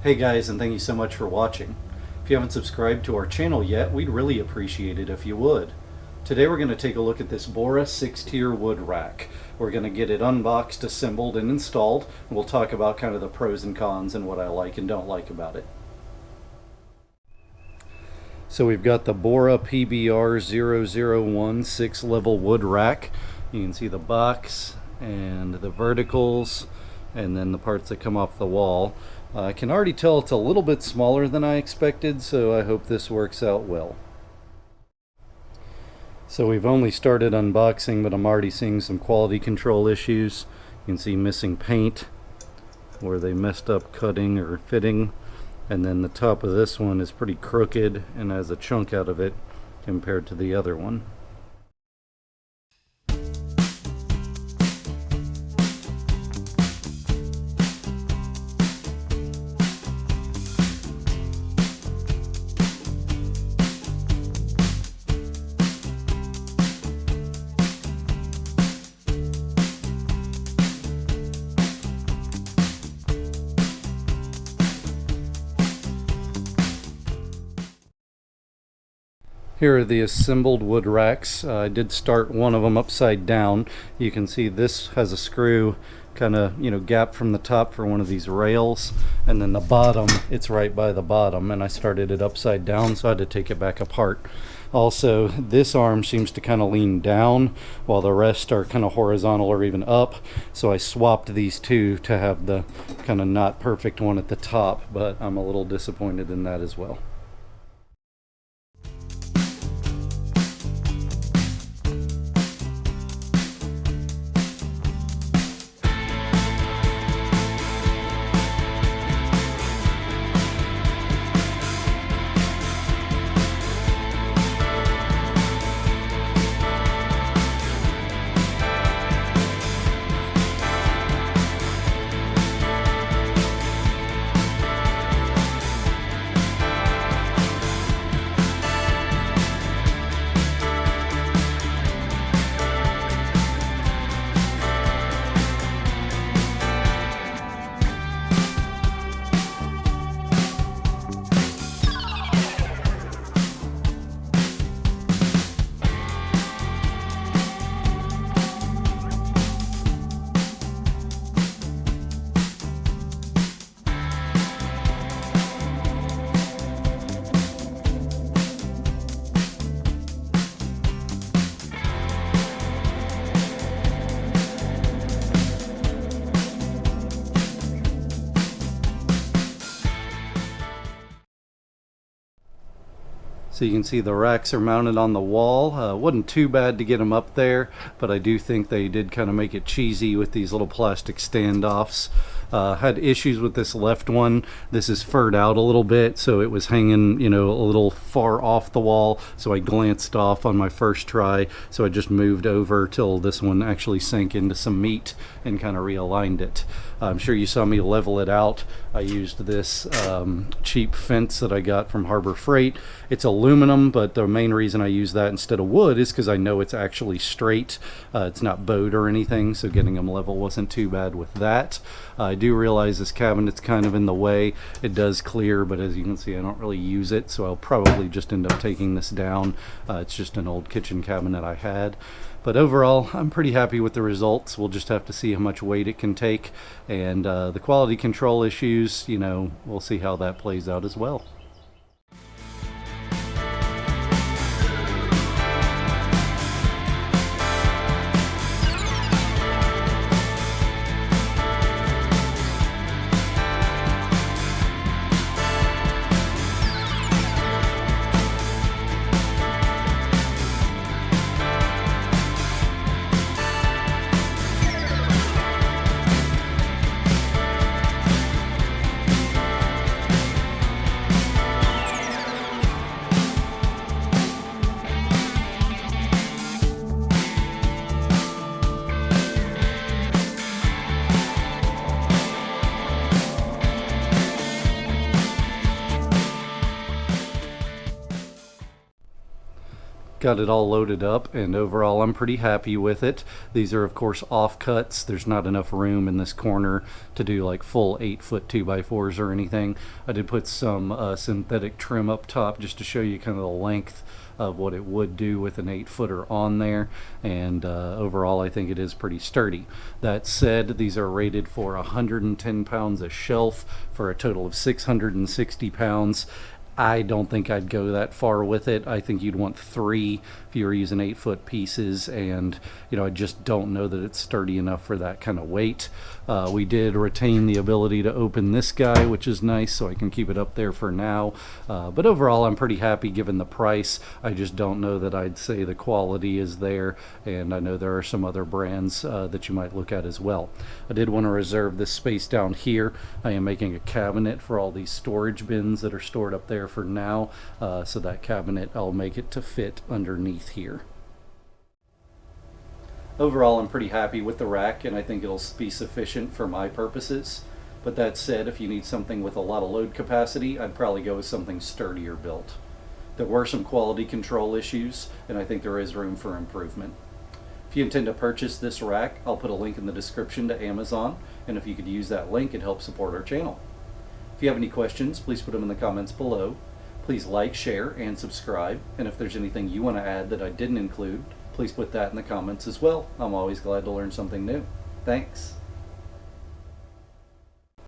Hey guys, and thank you so much for watching. If you haven't subscribed to our channel yet, we'd really appreciate it if you would. Today we're going to take a look at this Bora 6-tier wood rack. We're going to get it unboxed, assembled, and installed, and we'll talk about kind of the pros and cons and what I like and don't like about it. So we've got the Bora PBR001 6-level wood rack. You can see the box and the verticals and then the parts that come off the wall. I can already tell it's a little bit smaller than I expected, so I hope this works out well. So we've only started unboxing, but I'm already seeing some quality control issues. You can see missing paint where they messed up cutting or fitting, and then the top of this one is pretty crooked and has a chunk out of it compared to the other one. Here are the assembled wood racks. I did start one of them upside down. You can see this has a screw kind of, gap from the top for one of these rails, and then the bottom, it's right by the bottom, and I started it upside down, so I had to take it back apart. Also, this arm seems to kind of lean down while the rest are kind of horizontal or even up, so I swapped these two to have the kind of not perfect one at the top, but I'm a little disappointed in that as well. So you can see the racks are mounted on the wall. Wasn't too bad to get them up there, but I do think they did kind of make it cheesy with these little plastic standoffs. Had issues with this left one. This is furred out a little bit, so it was hanging, a little far off the wall, so I glanced off on my first try, so I just moved over till this one actually sank into some meat and kind of realigned it. I'm sure you saw me level it out. I used this cheap fence that I got from Harbor Freight. It's aluminum, but the main reason I use that instead of wood is because I know it's actually straight. It's not bowed or anything, so getting them level wasn't too bad with that. I do realize this cabinet's kind of in the way. It does clear, but as you can see, I don't really use it, so I'll probably just end up taking this down. It's just an old kitchen cabinet I had. But overall, I'm pretty happy with the results. We'll just have to see how much weight it can take, and the quality control issues, we'll see how that plays out as well. got it all loaded up, and overall I'm pretty happy with it. These are of course offcuts. There's not enough room in this corner to do like full 8-foot 2x4s or anything. I did put some synthetic trim up top just to show you kind of the length of what it would do with an 8-footer on there, and overall I think it is pretty sturdy. That said, these are rated for 110 pounds a shelf for a total of 660 pounds. I don't think I'd go that far with it. I think you'd want 3 if you were using 8-foot pieces, and I just don't know that it's sturdy enough for that kind of weight. We did retain the ability to open this guy, which is nice, so I can keep it up there for now. But overall, I'm pretty happy given the price. I just don't know that I'd say the quality is there, and I know there are some other brands that you might look at as well. I did want to reserve this space down here. I am making a cabinet for all these storage bins that are stored up there for now, so that cabinet I'll make it to fit underneath here. Overall, I'm pretty happy with the rack, and I think it'll be sufficient for my purposes. But that said, if you need something with a lot of load capacity, I'd probably go with something sturdier built. There were some quality control issues, and I think there is room for improvement. If you intend to purchase this rack, I'll put a link in the description to Amazon, and if you could use that link, it'd help support our channel. If you have any questions, please put them in the comments below. Please like, share, and subscribe. And if there's anything you want to add that I didn't include, please put that in the comments as well. I'm always glad to learn something new. Thanks.